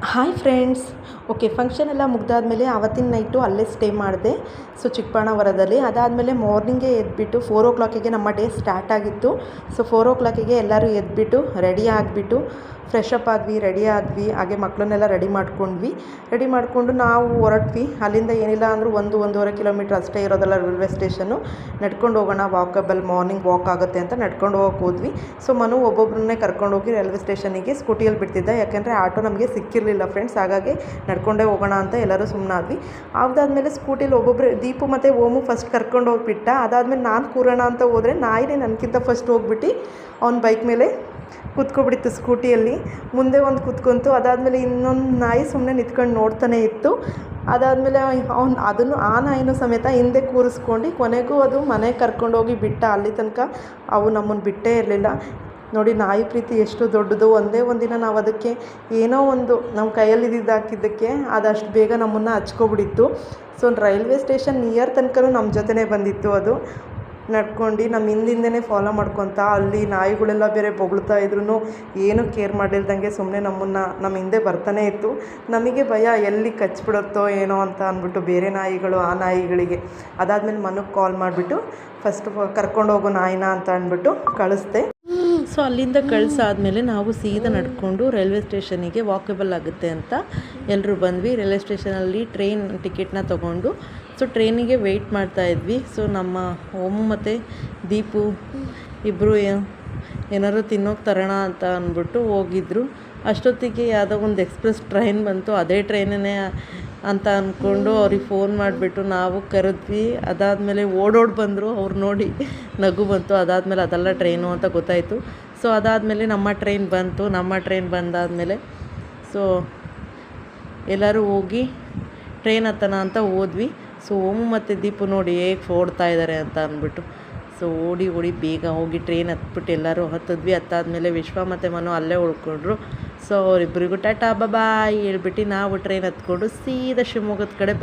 Hi friends. Okay, function ಎಲ್ಲ ಮುಗ್ದಾದ್ಮೇಲೆ ಆವತ್ತಿನ night ಅಲ್ಲೇ ಸ್ಟೇ ಮಾಡಿದೆ. ಸೊ ಚಿಕ್ಕಬಾಣಾವರದಲ್ಲಿ. ಅದಾದಮೇಲೆ ಮಾರ್ನಿಂಗೇ ಎದ್ಬಿಟ್ಟು 4 ನಮ್ಮ ಡೇ ಸ್ಟಾರ್ಟ್ ಆಗಿತ್ತು. ಸೊ 4 ಎಲ್ಲರೂ ಎದ್ಬಿಟ್ಟು ರೆಡಿ ಆಗಿಬಿಟ್ಟು ಫ್ರೆಶಪ್ ಆದ್ವಿ, ರೆಡಿ ಆದ್ವಿ. ಹಾಗೆ ಮಕ್ಕಳನ್ನೆಲ್ಲ ರೆಡಿ ಮಾಡಿಕೊಂಡು ನಾವು ಹೊರಟ್ವಿ. ಅಲ್ಲಿಂದ ಏನಿಲ್ಲ ಅಂದರೂ 1-1.5 ಕಿಲೋಮೀಟ್ರ್ ಅಷ್ಟೇ ಇರೋದಲ್ಲ ರೈಲ್ವೆ ಸ್ಟೇಷನ್ನು. ನಡ್ಕೊಂಡು ಹೋಗೋಣ, ವಾಕಬಲ್ ಮಾರ್ನಿಂಗ್ ವಾಕ್ ಆಗುತ್ತೆ ಅಂತ ನಡ್ಕೊಂಡು ಹೋಗೋಕೆ ಹೋದ್ವಿ. ಸೊ ಮನು ಒಬ್ಬೊಬ್ಬರನ್ನೇ ಕರ್ಕೊಂಡೋಗಿ ರೈಲ್ವೆ ಸ್ಟೇಷನಿಗೆ ಸ್ಕೂಟಿಯಲ್ಲಿ ಬಿಡ್ತಿದ್ದ. ಯಾಕೆಂದರೆ ಆಟೋ ನಮಗೆ ಸಿಕ್ಕಿರಲಿಲ್ಲ ಫ್ರೆಂಡ್ಸ್. ಹಾಗಾಗಿ ನಡ್ಕೊಂಡೇ ಹೋಗೋಣ ಅಂತ ಎಲ್ಲರೂ ಸುಮ್ಮನಾದ್ವಿ. ಅದಾದಮೇಲೆ ಸ್ಕೂಟಿಲಿ ಒಬ್ಬೊಬ್ಬರು ದೀಪು ಮತ್ತು ಓಮು ಫಸ್ಟ್ ಕರ್ಕೊಂಡು ಹೋಗ್ಬಿಟ್ಟ. ಅದಾದಮೇಲೆ ನಾನು ಕೂರೋಣ ಅಂತ ಹೋದರೆ ನಾಯಿನೇ ನನಗಿಂತ ಫಸ್ಟ್ ಹೋಗ್ಬಿಟ್ಟು ಅವ್ನ ಬೈಕ್ ಮೇಲೆ ಕೂತ್ಕೊಬಿಟ್ಟಿತ್ತು ಸ್ಕೂಟಿಯಲ್ಲಿ. ಮುಂದೆ ಒಂದು ಕೂತ್ಕೊಂತು. ಅದಾದಮೇಲೆ ಇನ್ನೊಂದು ನಾಯಿ ಸುಮ್ಮನೆ ನಿಂತ್ಕೊಂಡು ನೋಡ್ತಾನೆ ಇತ್ತು. ಅದಾದಮೇಲೆ ಆ ನಾಯಿನೂ ಸಮೇತ ಹಿಂದೆ ಕೂರಿಸ್ಕೊಂಡು ಕೊನೆಗೂ ಅದು ಮನೆಗೆ ಕರ್ಕೊಂಡೋಗಿ ಬಿಟ್ಟ. ಅಲ್ಲಿ ತನಕ ಅವು ನಮ್ಮನ್ನು ಬಿಟ್ಟೇ ಇರಲಿಲ್ಲ. ನೋಡಿ ನಾಯಿ ಪ್ರೀತಿ ಎಷ್ಟು ದೊಡ್ಡದು. ಒಂದೇ ಒಂದಿನ ನಾವು ಅದಕ್ಕೆ ಏನೋ ಒಂದು ನಮ್ಮ ಕೈಯಲ್ಲಿದ್ದು ಹಾಕಿದ್ದಕ್ಕೆ ಅದಷ್ಟು ಬೇಗ ನಮ್ಮನ್ನು ಹಚ್ಕೊಬಿಡಿತ್ತು. ಸೊ ರೈಲ್ವೆ ಸ್ಟೇಷನ್ ನಿಯರ್ ತನಕ ನಮ್ಮ ಜೊತೆನೇ ಬಂದಿತ್ತು. ಅದು ನಡ್ಕೊಂಡು ನಮ್ಮ ಹಿಂದಿಂದನೇ ಫಾಲೋ ಮಾಡ್ಕೊತಾ, ಅಲ್ಲಿ ನಾಯಿಗಳೆಲ್ಲ ಬೇರೆ ಬೊಗಳ್ತಾ ಇದ್ರೂ ಏನೂ ಕೇರ್ ಮಾಡಿಲ್ದಂಗೆ ಸುಮ್ಮನೆ ನಮ್ಮ ಹಿಂದೆ ಬರ್ತಾನೆ ಇತ್ತು. ನಮಗೆ ಭಯ ಎಲ್ಲಿ ಕಚ್ಬಿಡುತ್ತೋ ಏನೋ ಅಂತ ಅಂದ್ಬಿಟ್ಟು ಬೇರೆ ನಾಯಿಗಳು ಆ ನಾಯಿಗಳಿಗೆ. ಅದಾದಮೇಲೆ ಮನಕ್ಕೆ ಕಾಲ್ ಮಾಡಿಬಿಟ್ಟು ಫಸ್ಟ್ ಕರ್ಕೊಂಡು ಹೋಗೋ ನಾಯಿನ ಅಂತ ಅಂದ್ಬಿಟ್ಟು ಕಳಿಸ್ದೆ. ಸೊ ಅಲ್ಲಿಂದ ಕಳಿಸಾದ್ಮೇಲೆ ನಾವು ಸೀದಾ ನಡ್ಕೊಂಡು ರೈಲ್ವೆ ಸ್ಟೇಷನಿಗೆ ವಾಕಬಲ್ ಆಗುತ್ತೆ ಅಂತ ಎಲ್ಲರೂ ಬಂದ್ವಿ. ರೈಲ್ವೆ ಸ್ಟೇಷನಲ್ಲಿ ಟ್ರೈನ್ ಟಿಕೆಟ್ನ ತೊಗೊಂಡು ಸೊ ಟ್ರೈನಿಗೆ ವೆಯ್ಟ್ ಮಾಡ್ತಾಯಿದ್ವಿ. ಸೊ ನಮ್ಮ ಓಮು ಮತ್ತು ದೀಪು ಇಬ್ಬರು ಏನಾದ್ರು ತಿನ್ನೋಕೆ ತರೋಣ ಅಂತ ಅಂದ್ಬಿಟ್ಟು ಹೋಗಿದ್ರು. ಅಷ್ಟೊತ್ತಿಗೆ ಯಾವುದೋ ಒಂದು ಎಕ್ಸ್ಪ್ರೆಸ್ ಟ್ರೈನ್ ಬಂತು. ಅದೇ ಟ್ರೈನೇ ಅಂತ ಅಂದ್ಕೊಂಡು ಅವ್ರಿಗೆ ಫೋನ್ ಮಾಡಿಬಿಟ್ಟು ನಾವು ಕರೆದ್ವಿ. ಅದಾದಮೇಲೆ ಓಡೋಡಿ ಬಂದರು. ಅವ್ರು ನೋಡಿ ನಗು ಬಂತು. ಅದಾದಮೇಲೆ ಅದೆಲ್ಲ ಟ್ರೈನು ಅಂತ ಗೊತ್ತಾಯಿತು. ಸೊ ಅದಾದಮೇಲೆ ನಮ್ಮ ಟ್ರೈನ್ ಬಂತು. ನಮ್ಮ ಟ್ರೈನ್ ಬಂದಾದಮೇಲೆ ಸೊ ಎಲ್ಲರೂ ಹೋಗಿ ಟ್ರೈನ್ ಹತ್ತೋಣ ಅಂತ ಹೋದ್ವಿ. ಸೊ ಓಮು ಮತ್ತು ದೀಪು ನೋಡಿ ಹೇಗೆ ಓಡ್ತಾ ಇದ್ದಾರೆ ಅಂತ ಅಂದ್ಬಿಟ್ಟು ಸೊ ಓಡಿ ಬೇಗ ಹೋಗಿ ಟ್ರೈನ್ ಹತ್ಬಿಟ್ಟು ಎಲ್ಲರೂ ಹತ್ತಿದ್ವಿ. ಹತ್ತಾದಮೇಲೆ ವಿಶ್ವ ಮತ್ತು ಮನು ಅಲ್ಲೇ ಉಳ್ಕೊಂಡ್ರು. ಸೊ ಅವರಿಬ್ಬರಿಗೂ ಟಾಟಾ ಬಾಯ್ ಹೇಳ್ಬಿಟ್ಟು ನಾವು ಟ್ರೈನ್ ಹತ್ಕೊಂಡು ಸೀದಾ ಶಿವಮೊಗ್ಗದ ಕಡೆ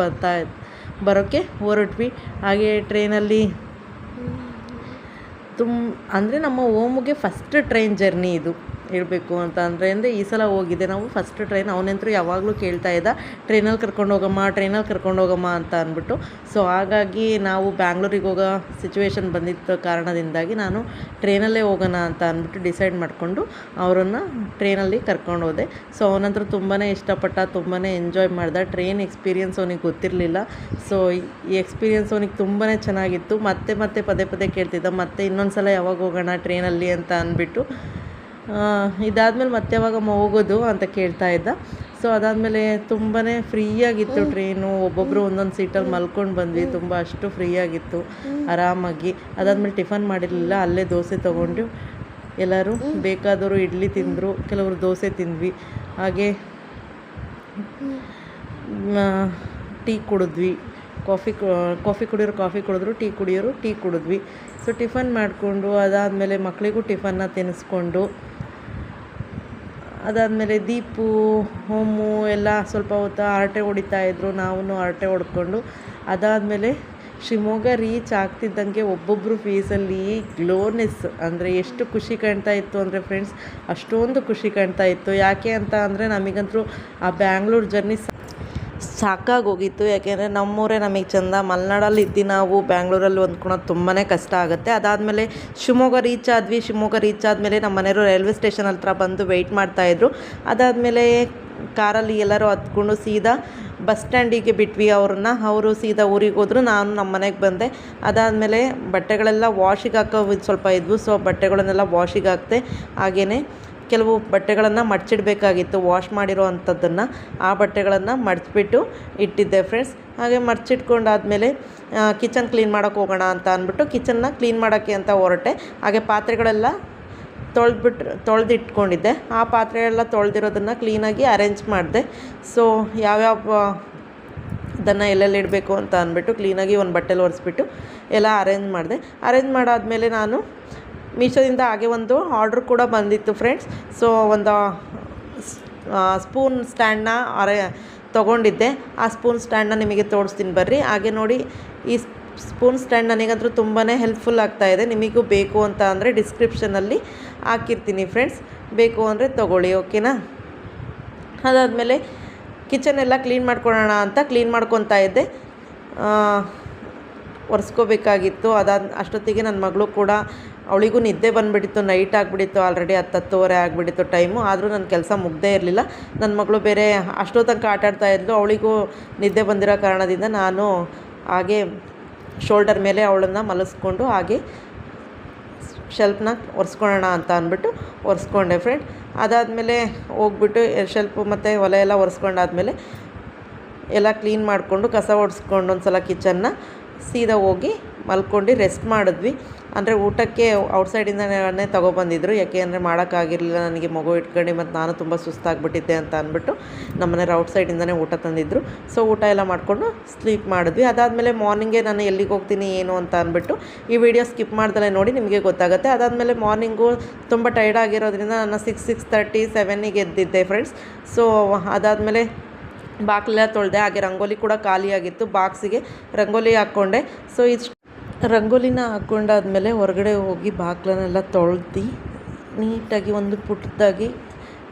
ಬರೋಕ್ಕೆ ಹೊರಟ್ವಿ. ಹಾಗೆ ಟ್ರೈನಲ್ಲಿ ಅಂದರೆ ನಮ್ಮ ಓಮುಗೆ ಫಸ್ಟ್ ಟ್ರೈನ್ ಜರ್ನಿ ಇದು ಹೇಳಬೇಕು ಅಂತ ಅಂದರೆ ಈ ಸಲ ಹೋಗಿದೆ ನಾವು ಫಸ್ಟ್ ಟ್ರೈನ್. ಅವನಂತರೂ ಯಾವಾಗಲೂ ಕೇಳ್ತಾ ಇದ್ದ ಟ್ರೈನಲ್ಲಿ ಕರ್ಕೊಂಡು ಹೋಗಮ್ಮ ಅಂತ ಅಂದ್ಬಿಟ್ಟು. ಸೊ ಹಾಗಾಗಿ ನಾವು ಬ್ಯಾಂಗ್ಳೂರಿಗೆ ಹೋಗೋ ಸಿಚುವೇಶನ್ ಬಂದಿದ್ದ ಕಾರಣದಿಂದಾಗಿ ನಾನು ಟ್ರೈನಲ್ಲೇ ಹೋಗೋಣ ಅಂತ ಅಂದ್ಬಿಟ್ಟು ಡಿಸೈಡ್ ಮಾಡಿಕೊಂಡು ಅವರನ್ನು ಟ್ರೈನಲ್ಲಿ ಕರ್ಕೊಂಡು ಹೋದೆ. ಸೊ ಅವನಂತರೂ ತುಂಬಾ ಇಷ್ಟಪಟ್ಟ, ತುಂಬಾ ಎಂಜಾಯ್ ಮಾಡ್ದ. ಟ್ರೈನ್ ಎಕ್ಸ್ಪೀರಿಯನ್ಸ್ ಅವನಿಗೆ ಗೊತ್ತಿರಲಿಲ್ಲ. ಸೊ ಈ ಎಕ್ಸ್ಪೀರಿಯನ್ಸ್ ಅವನಿಗೆ ತುಂಬಾ ಚೆನ್ನಾಗಿತ್ತು. ಮತ್ತೆ ಪದೇ ಕೇಳ್ತಿದ್ದ, ಮತ್ತೆ ಇನ್ನೊಂದು ಸಲ ಯಾವಾಗ ಹೋಗೋಣ ಟ್ರೈನಲ್ಲಿ ಅಂತ ಅಂದ್ಬಿಟ್ಟು. ಇದಾದಮೇಲೆ ಮತ್ತೆ ಯಾವಾಗ ಹೋಗೋದು ಅಂತ ಕೇಳ್ತಾ ಇದ್ದ. ಸೊ ಅದಾದಮೇಲೆ ತುಂಬಾ ಫ್ರೀಯಾಗಿತ್ತು ಟ್ರೈನು. ಒಬ್ಬೊಬ್ಬರು ಒಂದೊಂದು ಸೀಟಲ್ಲಿ ಮಲ್ಕೊಂಡು ಬಂದ್ವಿ. ತುಂಬ ಅಷ್ಟು ಫ್ರೀಯಾಗಿತ್ತು, ಆರಾಮಾಗಿ. ಅದಾದಮೇಲೆ ಟಿಫನ್ ಮಾಡಿರಲಿಲ್ಲ, ಅಲ್ಲೇ ದೋಸೆ ತೊಗೊಂಡು ಎಲ್ಲರೂ ಬೇಕಾದವರು ಇಡ್ಲಿ ತಿಂದರು, ಕೆಲವರು ದೋಸೆ ತಿಂದ್ವಿ. ಹಾಗೆ ಟೀ ಕುಡಿದ್ವಿ. ಕಾಫಿ ಕುಡಿಯೋರು ಕಾಫಿ ಕುಡಿದ್ರು, ಟೀ ಕುಡಿಯೋರು ಟೀ ಕುಡಿದ್ವಿ. ಸೊ ಟಿಫನ್ ಮಾಡಿಕೊಂಡು ಅದಾದಮೇಲೆ ಮಕ್ಕಳಿಗೂ ಟಿಫನ್ನ ತಿನ್ನಿಸ್ಕೊಂಡು ಅದಾದಮೇಲೆ ದೀಪು ಓಮು ಎಲ್ಲ ಸ್ವಲ್ಪ ಹೊತ್ತು ಹರಟೆ ಹೊಡಿತಾಯಿದ್ರು. ನಾವು ಹರಟೆ ಹೊಡ್ಕೊಂಡು ಅದಾದಮೇಲೆ ಶಿವಮೊಗ್ಗ ರೀಚ್ ಆಗ್ತಿದ್ದಂಗೆ ಒಬ್ಬೊಬ್ಬರು ಫೇಸಲ್ಲಿ ಗ್ಲೋನೆಸ್ ಅಂದರೆ ಎಷ್ಟು ಖುಷಿ ಕಾಣ್ತಾ ಇತ್ತು ಅಂದರೆ ಫ್ರೆಂಡ್ಸ್, ಅಷ್ಟೊಂದು ಖುಷಿ ಕಾಣ್ತಾ ಇತ್ತು. ಯಾಕೆ ಅಂತ ಅಂದರೆ ನಮಗಂತೂ ಆ ಬ್ಯಾಂಗ್ಳೂರು ಜರ್ನಿ ಸಾಕಾಗೋಗಿತ್ತು. ಯಾಕೆಂದರೆ ನಮ್ಮೂರೇ ನಮಗೆ ಚೆಂದ. ಮಲೆನಾಡಲ್ಲಿ ಇದ್ದು ನಾವು ಬ್ಯಾಂಗ್ಳೂರಲ್ಲಿ ಹೊಂದ್ಕೊಳೋದು ತುಂಬಾ ಕಷ್ಟ ಆಗುತ್ತೆ. ಅದಾದಮೇಲೆ ಶಿವಮೊಗ್ಗ ರೀಚ್ ಆದಮೇಲೆ ನಮ್ಮ ಮನೆಯವರು ರೈಲ್ವೆ ಸ್ಟೇಷನ್ ಹತ್ರ ಬಂದು ವೆಯ್ಟ್ ಮಾಡ್ತಾಯಿದ್ರು. ಅದಾದಮೇಲೆ ಕಾರಲ್ಲಿ ಎಲ್ಲರೂ ಹತ್ಕೊಂಡು ಸೀದಾ ಬಸ್ ಸ್ಟ್ಯಾಂಡಿಗೆ ಬಿಟ್ವಿ ಅವ್ರನ್ನ. ಅವರು ಸೀದಾ ಊರಿಗೆ ಹೋದ್ರು, ನಾನು ನಮ್ಮ ಮನೆಗೆ ಬಂದೆ. ಅದಾದಮೇಲೆ ಬಟ್ಟೆಗಳೆಲ್ಲ ವಾಷಿಗೆ ಹಾಕೋ ಸ್ವಲ್ಪ ಇದ್ವು. ಸೊ ಬಟ್ಟೆಗಳನ್ನೆಲ್ಲ ವಾಷಿಗೆ ಹಾಕ್ತೆ. ಹಾಗೆಯೇ ಕೆಲವು ಬಟ್ಟೆಗಳನ್ನು ಮಡ್ಚಿಡಬೇಕಾಗಿತ್ತು, ವಾಶ್ ಮಾಡಿರೋ ಅಂಥದ್ದನ್ನು. ಆ ಬಟ್ಟೆಗಳನ್ನು ಮಡ್ಚಿಬಿಟ್ಟು ಇಟ್ಟಿದ್ದೆ ಫ್ರೆಂಡ್ಸ್. ಹಾಗೆ ಮಡ್ಚಿಟ್ಕೊಂಡಾದಮೇಲೆ ಕಿಚನ್ ಕ್ಲೀನ್ ಮಾಡೋಕ್ಕೆ ಹೋಗೋಣ ಅಂತ ಅಂದ್ಬಿಟ್ಟು ಕಿಚನ್ನ ಕ್ಲೀನ್ ಮಾಡೋಕ್ಕೆ ಅಂತ ಹೊರಟೆ. ಹಾಗೆ ಪಾತ್ರೆಗಳೆಲ್ಲ ತೊಳೆದಿಟ್ಕೊಂಡಿದ್ದೆ. ಆ ಪಾತ್ರೆಗಳೆಲ್ಲ ತೊಳೆದಿರೋದನ್ನು ಕ್ಲೀನಾಗಿ ಅರೇಂಜ್ ಮಾಡಿದೆ. ಸೊ ಯಾವ್ಯಾವ ಅದನ್ನು ಎಲ್ಲೆಲ್ಲಿ ಇಡಬೇಕು ಅಂತ ಅಂದ್ಬಿಟ್ಟು ಕ್ಲೀನಾಗಿ ಒಂದು ಬಟ್ಟೆಲಿ ಒರೆಸ್ಬಿಟ್ಟು ಎಲ್ಲ ಅರೇಂಜ್ ಮಾಡಾದಮೇಲೆ ನಾನು ಮೀಶೋದಿಂದ ಹಾಗೆ ಒಂದು ಆರ್ಡ್ರ್ ಕೂಡ ಬಂದಿತ್ತು ಫ್ರೆಂಡ್ಸ್. ಸೊ ಒಂದು ಸ್ಪೂನ್ ಸ್ಟ್ಯಾಂಡನ್ನ ತೊಗೊಂಡಿದ್ದೆ. ಆ ಸ್ಪೂನ್ ಸ್ಟ್ಯಾಂಡನ್ನ ನಿಮಗೆ ತೋರಿಸ್ತೀನಿ ಬರ್ರಿ. ಹಾಗೆ ನೋಡಿ, ಈ ಸ್ಪೂನ್ ಸ್ಟ್ಯಾಂಡ್ ನನಗಂತೂ ತುಂಬಾ ಹೆಲ್ಪ್ಫುಲ್ ಆಗ್ತಾಯಿದೆ. ನಿಮಗೂ ಬೇಕು ಅಂತ ಅಂದರೆ ಡಿಸ್ಕ್ರಿಪ್ಷನಲ್ಲಿ ಹಾಕಿರ್ತೀನಿ ಫ್ರೆಂಡ್ಸ್, ಬೇಕು ಅಂದರೆ ತೊಗೊಳ್ಳಿ, ಓಕೆನಾ. ಅದಾದಮೇಲೆ ಕಿಚನ್ ಎಲ್ಲ ಕ್ಲೀನ್ ಮಾಡ್ಕೊಳ್ಳೋಣ ಅಂತ ಕ್ಲೀನ್ ಮಾಡ್ಕೊತಾ ಇದ್ದೆ. ಒರೆಸ್ಕೋಬೇಕಾಗಿತ್ತು. ಅಷ್ಟೊತ್ತಿಗೆ ನನ್ನ ಮಗಳು ಕೂಡ ಅವಳಿಗೂ ನಿದ್ದೆ ಬಂದುಬಿಟ್ಟಿತ್ತು. ನೈಟ್ ಆಗಿಬಿಟ್ಟಿತ್ತು, ಆಲ್ರೆಡಿ 10-10:30 ಆಗಿಬಿಟ್ಟಿತ್ತು ಟೈಮು. ಆದರೂ ನನ್ನ ಕೆಲಸ ಮುಗ್ದೇ ಇರಲಿಲ್ಲ. ನನ್ನ ಮಗಳು ಬೇರೆ ಅಷ್ಟೋ ತನಕ ಆಟಾಡ್ತಾಯಿದ್ಲು. ಅವಳಿಗೂ ನಿದ್ದೆ ಬಂದಿರೋ ಕಾರಣದಿಂದ ನಾನು ಹಾಗೆ ಶೋಲ್ಡರ್ ಮೇಲೆ ಅವಳನ್ನು ಮಲಗಿಸ್ಕೊಂಡು ಹಾಗೆ ಶೆಲ್ಫ್ನ ಒರೆಸ್ಕೊಳ್ಳೋಣ ಅಂತ ಅಂದ್ಬಿಟ್ಟು ಒರೆಸ್ಕೊಂಡೆ ಫ್ರೆಂಡ್. ಅದಾದಮೇಲೆ ಹೋಗ್ಬಿಟ್ಟು ಶೆಲ್ಫು ಮತ್ತು ಒಲೆ ಎಲ್ಲ ಒರೆಸ್ಕೊಂಡಾದ್ಮೇಲೆ ಎಲ್ಲ ಕ್ಲೀನ್ ಮಾಡಿಕೊಂಡು ಕಸ ಒರೆಸ್ಕೊಂಡು ಒಂದು ಸಲ ಕಿಚನ್ನ ಸೀದಾ ಹೋಗಿ ಮಲ್ಕೊಂಡು ರೆಸ್ಟ್ ಮಾಡಿದ್ವಿ. ಅಂದರೆ ಊಟಕ್ಕೆ ಔಟ್ಸೈಡಿಂದನೇ ತೊಗೊಬಂದಿದ್ರು. ಯಾಕೆ ಅಂದರೆ ಮಾಡೋಕ್ಕಾಗಿರಲಿಲ್ಲ ನನಗೆ ಮಗು ಇಟ್ಕೊಂಡು, ಮತ್ತು ನಾನು ತುಂಬ ಸುಸ್ತಾಗ್ಬಿಟ್ಟಿದ್ದೆ ಅಂತ ಅಂದ್ಬಿಟ್ಟು ನಮ್ಮನೆಯವ್ರು ಔಟ್ಸೈಡಿಂದನೇ ಊಟ ತಂದಿದ್ದರು. ಸೊ ಊಟ ಎಲ್ಲ ಮಾಡಿಕೊಂಡು ಸ್ಲೀಪ್ ಮಾಡಿದ್ವಿ. ಅದಾದಮೇಲೆ ಮಾರ್ನಿಂಗೇ ನಾನು ಎಲ್ಲಿಗೆ ಹೋಗ್ತೀನಿ ಏನು ಅಂತ ಅಂದ್ಬಿಟ್ಟು ಈ ವಿಡಿಯೋ ಸ್ಕಿಪ್ ಮಾಡ್ದಲೇ ನೋಡಿ ನಿಮಗೆ ಗೊತ್ತಾಗುತ್ತೆ. ಅದಾದಮೇಲೆ ಮಾರ್ನಿಂಗು ತುಂಬ ಟೈರ್ಡ್ ಆಗಿರೋದ್ರಿಂದ ನಾನು 6:30, 7ಗೆ ಎದ್ದಿದ್ದೆ ಫ್ರೆಂಡ್ಸ್. ಸೊ ಅದಾದಮೇಲೆ ಬಾಗಿಲೆಲ್ಲ ತೊಳೆದೆ. ಹಾಗೆ ರಂಗೋಲಿ ಕೂಡ ಖಾಲಿಯಾಗಿತ್ತು. ಬಾಕ್ಸಿಗೆ ರಂಗೋಲಿ ಹಾಕ್ಕೊಂಡೆ. ಸೊ ಇಷ್ಟು ರಂಗೋಲಿನ ಹಾಕ್ಕೊಂಡಾದ್ಮೇಲೆ ಹೊರಗಡೆ ಹೋಗಿ ಬಾಗಿಲನ್ನೆಲ್ಲ ತೊಳೆದು ನೀಟಾಗಿ ಒಂದು ಪುಟ್ಟದಾಗಿ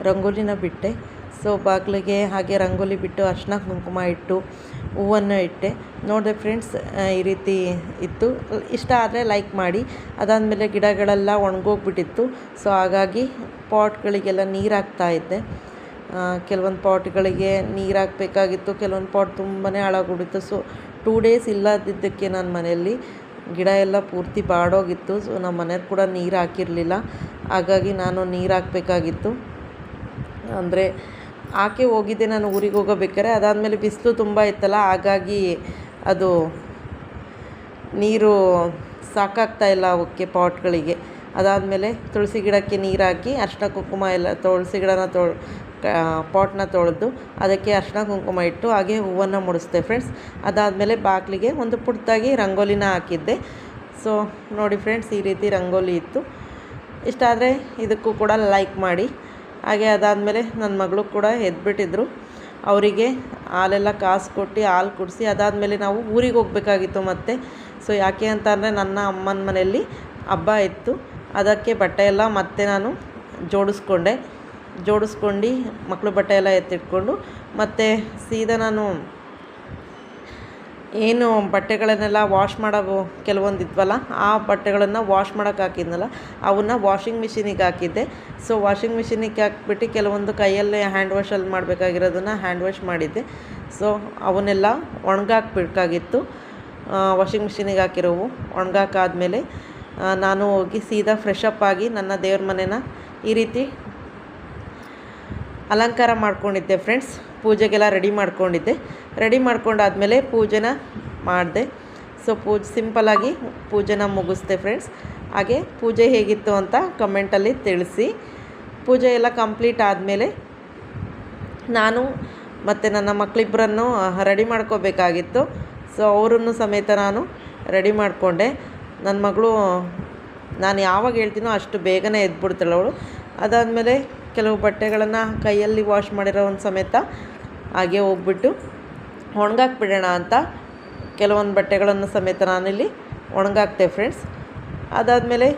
ರಂಗೋಲಿನ ಬಿಟ್ಟೆ. ಸೊ ಬಾಗಿಲಿಗೆ ಹಾಗೆ ರಂಗೋಲಿ ಬಿಟ್ಟು ಅರಿಶಿನ ಕುಂಕುಮ ಇಟ್ಟು ಹೂವನ್ನು ಇಟ್ಟೆ. ನೋಡಿದೆ ಫ್ರೆಂಡ್ಸ್, ಈ ರೀತಿ ಇತ್ತು. ಇಷ್ಟ ಆದರೆ ಲೈಕ್ ಮಾಡಿ. ಅದಾದಮೇಲೆ ಗಿಡಗಳೆಲ್ಲ ಒಣಗೋಗ್ಬಿಟ್ಟಿತ್ತು. ಸೊ ಹಾಗಾಗಿ ಪಾಟ್ಗಳಿಗೆಲ್ಲ ನೀರು ಹಾಕ್ತಾಯಿದ್ದೆ. ಕೆಲವೊಂದು ಪಾಟ್ಗಳಿಗೆ ನೀರು ಹಾಕಬೇಕಾಗಿತ್ತು, ಕೆಲವೊಂದು ಪಾಟ್ ತುಂಬಾ ಹಾಳಾಗ್ಬಿಟ್ಟಿತ್ತು. ಸೊ 2 ಡೇಸ್ ಇಲ್ಲದಿದ್ದಕ್ಕೆ ನನ್ನ ಮನೆಯಲ್ಲಿ ಗಿಡ ಎಲ್ಲ ಪೂರ್ತಿ ಬಾಡೋಗಿತ್ತು. ಸೊ ನಮ್ಮ ಮನೆಯವ್ರು ಕೂಡ ನೀರು ಹಾಕಿರಲಿಲ್ಲ. ಹಾಗಾಗಿ ನಾನು ನೀರು ಹಾಕಬೇಕಾಗಿತ್ತು. ಅಂದರೆ ಹಾಕಿ ಹೋಗಿದ್ದೆ ನಾನು ಊರಿಗೆ ಹೋಗಬೇಕಾದ್ರೆ. ಅದಾದಮೇಲೆ ಬಿಸಿಲು ತುಂಬ ಇತ್ತಲ್ಲ, ಹಾಗಾಗಿ ಅದು ನೀರು ಸಾಕಾಗ್ತಾಯಿಲ್ಲ ಅವಕ್ಕೆ ಪಾಟ್ಗಳಿಗೆ. ಅದಾದಮೇಲೆ ತುಳಸಿ ಗಿಡಕ್ಕೆ ನೀರು ಹಾಕಿ ಅರಿಶಿನ ಕುಂಕುಮ ಎಲ್ಲ ತುಳಸಿ ಗಿಡನ ಪಾಟ್ನ ತೊಳೆದು ಅದಕ್ಕೆ ಅರಿಶಿನ ಕುಂಕುಮ ಇಟ್ಟು ಹಾಗೆ ಹೂವನ್ನು ಮುಡಿಸ್ದೆ ಫ್ರೆಂಡ್ಸ್. ಅದಾದಮೇಲೆ ಬಾಗಿಲಿಗೆ ಒಂದು ಪುಟ್ಟದಾಗಿ ರಂಗೋಲಿನ ಹಾಕಿದ್ದೆ. ಸೊ ನೋಡಿ ಫ್ರೆಂಡ್ಸ್, ಈ ರೀತಿ ರಂಗೋಲಿ ಇತ್ತು. ಇಷ್ಟ ಆದರೆ ಇದಕ್ಕೂ ಕೂಡ ಲೈಕ್ ಮಾಡಿ. ಹಾಗೆ ಅದಾದಮೇಲೆ ನನ್ನ ಮಗಳು ಕೂಡ ಎದ್ಬಿಟ್ಟಿದ್ರು. ಅವರಿಗೆ ಹಾಲೆಲ್ಲ ಕಾಸು ಕೊಟ್ಟು ಹಾಲು ಕುಡಿಸಿ ಅದಾದಮೇಲೆ ನಾವು ಊರಿಗೆ ಹೋಗಬೇಕಾಗಿತ್ತು ಮತ್ತೆ. ಸೊ ಯಾಕೆ ಅಂತ ಅಂದರೆ ನನ್ನ ಅಮ್ಮನ ಮನೆಯಲ್ಲಿ ಹಬ್ಬ ಇತ್ತು. ಅದಕ್ಕೆ ಬಟ್ಟೆ ಎಲ್ಲ ಮತ್ತೆ ನಾನು ಜೋಡಿಸ್ಕೊಂಡು ಮಕ್ಕಳು ಬಟ್ಟೆ ಎಲ್ಲ ಎತ್ತಿಟ್ಕೊಂಡು ಮತ್ತು ಸೀದಾ ನಾನು ಏನು ಬಟ್ಟೆಗಳನ್ನೆಲ್ಲ ವಾಶ್ ಮಾಡೋ ಕೆಲವೊಂದು ಇದ್ವಲ್ಲ, ಆ ಬಟ್ಟೆಗಳನ್ನು ವಾಶ್ ಮಾಡೋಕ್ಕೆ ಹಾಕಿದ್ನಲ್ಲ, ಅವನ್ನ ವಾಷಿಂಗ್ ಮಿಷಿನಿಗೆ ಹಾಕಿದ್ದೆ. ಸೊ ವಾಷಿಂಗ್ ಮಿಷಿನಿಗೆ ಹಾಕ್ಬಿಟ್ಟು ಕೆಲವೊಂದು ಕೈಯಲ್ಲೇ ಹ್ಯಾಂಡ್ ವಾಶಲ್ಲಿ ಮಾಡಬೇಕಾಗಿರೋದನ್ನು ಹ್ಯಾಂಡ್ ವಾಶ್ ಮಾಡಿದ್ದೆ. ಸೊ ಅವನ್ನೆಲ್ಲ ಒಣಗಾಕ್ಬೇಕಾಗಿತ್ತು. ವಾಷಿಂಗ್ ಮಿಷಿನಿಗೆ ಹಾಕಿರೋವು ಒಣಗಾಕಾದ್ಮೇಲೆ ನಾನು ಹೋಗಿ ಸೀದಾ ಫ್ರೆಶ್ ಅಪ್ ಆಗಿ ನನ್ನ ದೇವ್ರ ಮನೇನ ಈ ರೀತಿ ಅಲಂಕಾರ ಮಾಡ್ಕೊಂಡಿದ್ದೆ ಫ್ರೆಂಡ್ಸ್. ಪೂಜೆಗೆಲ್ಲ ರೆಡಿ ಮಾಡ್ಕೊಂಡಾದ್ಮೇಲೆ ಪೂಜೆನ ಮಾಡಿದೆ. ಸೊ ಸಿಂಪಲಾಗಿ ಪೂಜೆನ ಮುಗಿಸ್ದೆ ಫ್ರೆಂಡ್ಸ್. ಹಾಗೆ ಪೂಜೆ ಹೇಗಿತ್ತು ಅಂತ ಕಮೆಂಟಲ್ಲಿ ತಿಳಿಸಿ. ಪೂಜೆ ಎಲ್ಲ ಕಂಪ್ಲೀಟ್ ಆದಮೇಲೆ ನಾನು ಮತ್ತು ನನ್ನ ಮಕ್ಕಳಿಬ್ಬರನ್ನು ರೆಡಿ ಮಾಡ್ಕೋಬೇಕಾಗಿತ್ತು. ಸೊ ಅವರನ್ನು ಸಮೇತ ನಾನು ರೆಡಿ ಮಾಡಿಕೊಂಡೆ. ನನ್ನ ಮಗಳು ನಾನು ಯಾವಾಗ ಹೇಳ್ತೀನೋ ಅಷ್ಟು ಬೇಗನೆ ಎದ್ಬಿಡ್ತಾಳೆ ಅವಳು. ಅದಾದಮೇಲೆ ಕೆಲವು ಬಟ್ಟೆಗಳನ್ನು ಕೈಯಲ್ಲಿ ವಾಶ್ ಮಾಡಿರೋ ಒಂದು ಸಮೇತ ಹಾಗೆ ಹೋಗ್ಬಿಟ್ಟು ಒಣಗಾಕ್ಬಿಡೋಣ ಅಂತ ಕೆಲವೊಂದು ಬಟ್ಟೆಗಳನ್ನು ಸಮೇತ ನಾನಿಲ್ಲಿ ಒಣಗಾಕ್ತೆ ಫ್ರೆಂಡ್ಸ್. ಅದಾದಮೇಲೆ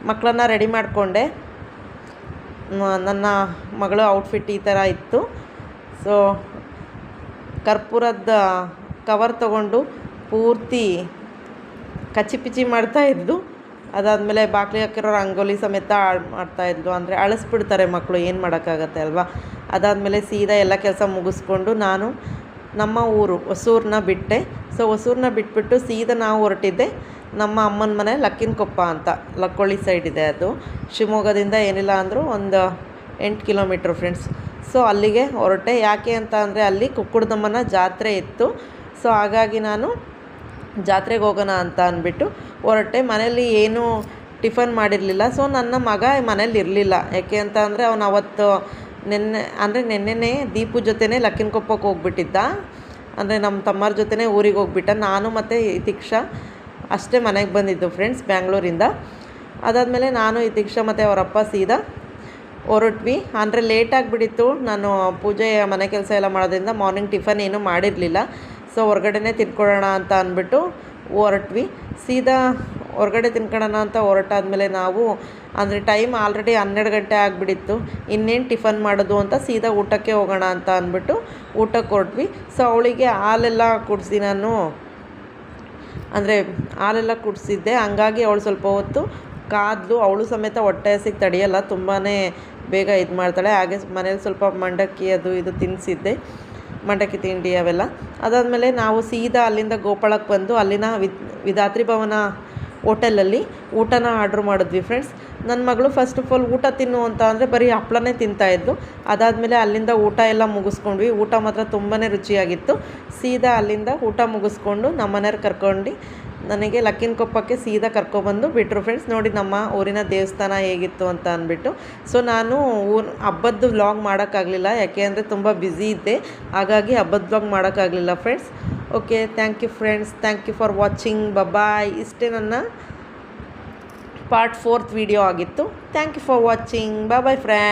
ಮಕ್ಕಳನ್ನ ರೆಡಿ ಮಾಡಿಕೊಂಡೆ. ನನ್ನ ಮಗಳು ಔಟ್ಫಿಟ್ ಈ ಥರ ಇತ್ತು. ಸೊ ಕರ್ಪೂರದ ಕವರ್ ತೊಗೊಂಡು ಪೂರ್ತಿ ಕಚ್ಚಿಪಿಚ್ಚಿ ಮಾಡ್ತಾಯಿದ್ದು. ಅದಾದಮೇಲೆ ಬಾಗಿಲಿಗೆ ಹಾಕಿರೋ ರಂಗೋಲಿ ಸಮೇತ ಮಾಡ್ತಾಯಿದ್ಲು. ಅಂದರೆ ಅಳಿಸ್ಬಿಡ್ತಾರೆ ಮಕ್ಕಳು, ಏನು ಮಾಡೋಕ್ಕಾಗತ್ತೆ ಅಲ್ವಾ. ಅದಾದಮೇಲೆ ಸೀದಾ ಎಲ್ಲ ಕೆಲಸ ಮುಗಿಸ್ಕೊಂಡು ನಾನು ನಮ್ಮ ಊರು ಹೊಸೂರನ್ನ ಬಿಟ್ಟೆ. ಸೊ ಹೊಸೂರನ್ನ ಬಿಟ್ಬಿಟ್ಟು ಸೀದಾ ನಾವು ಹೊರಟಿದ್ದೆ ನಮ್ಮ ಅಮ್ಮನ ಮನೆ ಲಕ್ಕಿನಕೊಪ್ಪ ಅಂತ, ಲಕ್ಕೊಳ್ಳಿ ಸೈಡ್ ಇದೆ ಅದು. ಶಿವಮೊಗ್ಗದಿಂದ ಏನಿಲ್ಲ ಅಂದರೂ ಒಂದು 8 ಕಿಲೋಮೀಟ್ರ್ ಫ್ರೆಂಡ್ಸ್. ಸೊ ಅಲ್ಲಿಗೆ ಹೊರಟೆ. ಯಾಕೆ ಅಂತ ಅಂದರೆ ಅಲ್ಲಿ ಕುಕ್ಕುಡ್ದಮ್ಮನ ಜಾತ್ರೆ ಇತ್ತು. ಸೊ ಹಾಗಾಗಿ ನಾನು ಜಾತ್ರೆಗೆ ಹೋಗೋಣ ಅಂತ ಅಂದ್ಬಿಟ್ಟು ಹೊರಟೆ. ಮನೇಲಿ ಏನೂ ಟಿಫನ್ ಮಾಡಿರಲಿಲ್ಲ. ಸೊ ನನ್ನ ಮಗ ಮನೇಲಿ ಇರಲಿಲ್ಲ. ಯಾಕೆ ಅಂತ ಅಂದರೆ ಅವನು ಅವತ್ತು ನೆನ್ನೆನೇ ದೀಪು ಜೊತೆನೇ ಲಕ್ಕಿನಕೊಪ್ಪಕ್ಕೆ ಹೋಗ್ಬಿಟ್ಟಿದ್ದ. ಅಂದರೆ ನಮ್ಮ ತಮ್ಮರ ಜೊತೆನೇ ಊರಿಗೆ ಹೋಗ್ಬಿಟ್ಟ. ನಾನು ಮತ್ತು ದೀಕ್ಷಾ ಅಷ್ಟೇ ಮನೆಗೆ ಬಂದಿದ್ದು ಫ್ರೆಂಡ್ಸ್ ಬ್ಯಾಂಗ್ಳೂರಿಂದ. ಅದಾದಮೇಲೆ ನಾನು ದೀಕ್ಷಾ ಮತ್ತು ಅವರಪ್ಪ ಸೀದಾ ಹೊರಟ್ವಿ. ಅಂದರೆ ಲೇಟಾಗಿಬಿಟ್ಟಿತ್ತು. ನಾನು ಪೂಜೆ ಮನೆ ಕೆಲಸ ಎಲ್ಲ ಮಾಡೋದ್ರಿಂದ ಮಾರ್ನಿಂಗ್ ಟಿಫನ್ ಏನೂ ಮಾಡಿರಲಿಲ್ಲ. ಸೊ ಹೊರಗಡೆನೇ ತಿನ್ಕೊಳ್ಳೋಣ ಅಂತ ಅಂದ್ಬಿಟ್ಟು ಹೊರಟ್ವಿ. ಸೀದಾ ಹೊರಗಡೆ ತಿನ್ಕೊಳ್ಳೋಣ ಅಂತ ಹೊರಟಾದ್ಮೇಲೆ ನಾವು ಅಂದರೆ ಟೈಮ್ ಆಲ್ರೆಡಿ 12 ಗಂಟೆ ಆಗಿಬಿಟ್ಟಿತ್ತು. ಇನ್ನೇನು ಟಿಫನ್ ಮಾಡೋದು ಅಂತ ಸೀದಾ ಊಟಕ್ಕೆ ಹೋಗೋಣ ಅಂತ ಅಂದ್ಬಿಟ್ಟು ಊಟಕ್ಕೆ ಹೊರಟ್ವಿ. ಸೊ ಅವಳಿಗೆ ಹಾಲೆಲ್ಲ ಕುಡಿಸಿ ನಾನು ಅಂದರೆ ಹಾಲೆಲ್ಲ ಕುಡಿಸಿದ್ದೆ. ಹಂಗಾಗಿ ಅವಳು ಸ್ವಲ್ಪ ಹೊತ್ತು ಕಾದ್ಲು. ಅವಳು ಸಮೇತ ಹೊಟ್ಟೆ ಹಸಿಗೆ ತಡೆಯಲ್ಲ, ತುಂಬಾ ಬೇಗ ಇದು ಮಾಡ್ತಾಳೆ. ಹಾಗೆ ಮನೇಲಿ ಸ್ವಲ್ಪ ಮಂಡಕ್ಕಿ ಅದು ಇದು ತಿನ್ನಿಸಿದ್ದೆ, ಮಂಡಕ್ಕಿ ತಿಂಡಿ ಅವೆಲ್ಲ. ಅದಾದಮೇಲೆ ನಾವು ಸೀದಾ ಅಲ್ಲಿಂದ ಗೋಪಾಳಕ್ಕೆ ಬಂದು ಅಲ್ಲಿನ ವಿಧಾತ್ರಿ ಭವನ ಹೋಟೆಲಲ್ಲಿ ಊಟನ ಆರ್ಡ್ರ್ ಮಾಡಿದ್ವಿ ಫ್ರೆಂಡ್ಸ್. ನನ್ನ ಮಗಳು ಫಸ್ಟ್ ಆಫ್ ಆಲ್ ಊಟ ತಿನ್ನು ಅಂತ ಅಂದರೆ ಬರೀ ಹಪ್ಳನೇ ತಿಂತಾಯಿದ್ದು. ಅದಾದಮೇಲೆ ಅಲ್ಲಿಂದ ಊಟ ಎಲ್ಲ ಮುಗಿಸ್ಕೊಂಡ್ವಿ. ಊಟ ಮಾತ್ರ ತುಂಬಾ ರುಚಿಯಾಗಿತ್ತು. ಸೀದಾ ಅಲ್ಲಿಂದ ಊಟ ಮುಗಿಸ್ಕೊಂಡು ನಮ್ಮ ಮನೆಯವ್ರು ಕರ್ಕೊಂಡು ನನಗೆ ಲಕ್ಕಿನಕೊಪ್ಪಕ್ಕೆ ಸೀದಾ ಕರ್ಕೊಬಂದು ಬಿಟ್ಟರು ಫ್ರೆಂಡ್ಸ್. ನೋಡಿ ನಮ್ಮ ಊರಿನ ದೇವಸ್ಥಾನ ಹೇಗಿತ್ತು ಅಂತ ಅಂದ್ಬಿಟ್ಟು. ಸೊ ನಾನು ಹಬ್ಬದ್ದು ವ್ಲಾಗ್ ಮಾಡೋಕ್ಕಾಗಲಿಲ್ಲ, ಯಾಕೆ ಅಂದರೆ ತುಂಬ ಬ್ಯುಸಿ ಇದ್ದೆ, ಹಾಗಾಗಿ ಹಬ್ಬದ ವ್ಲಾಗ್ ಮಾಡೋಕ್ಕಾಗಲಿಲ್ಲ friends. Okay, thank you friends, thank you for watching. Bye. ಇಷ್ಟೇ ನನ್ನ ಪಾರ್ಟ್ 4th ವಿಡಿಯೋ ಆಗಿತ್ತು. Thank you for watching. Bye friends.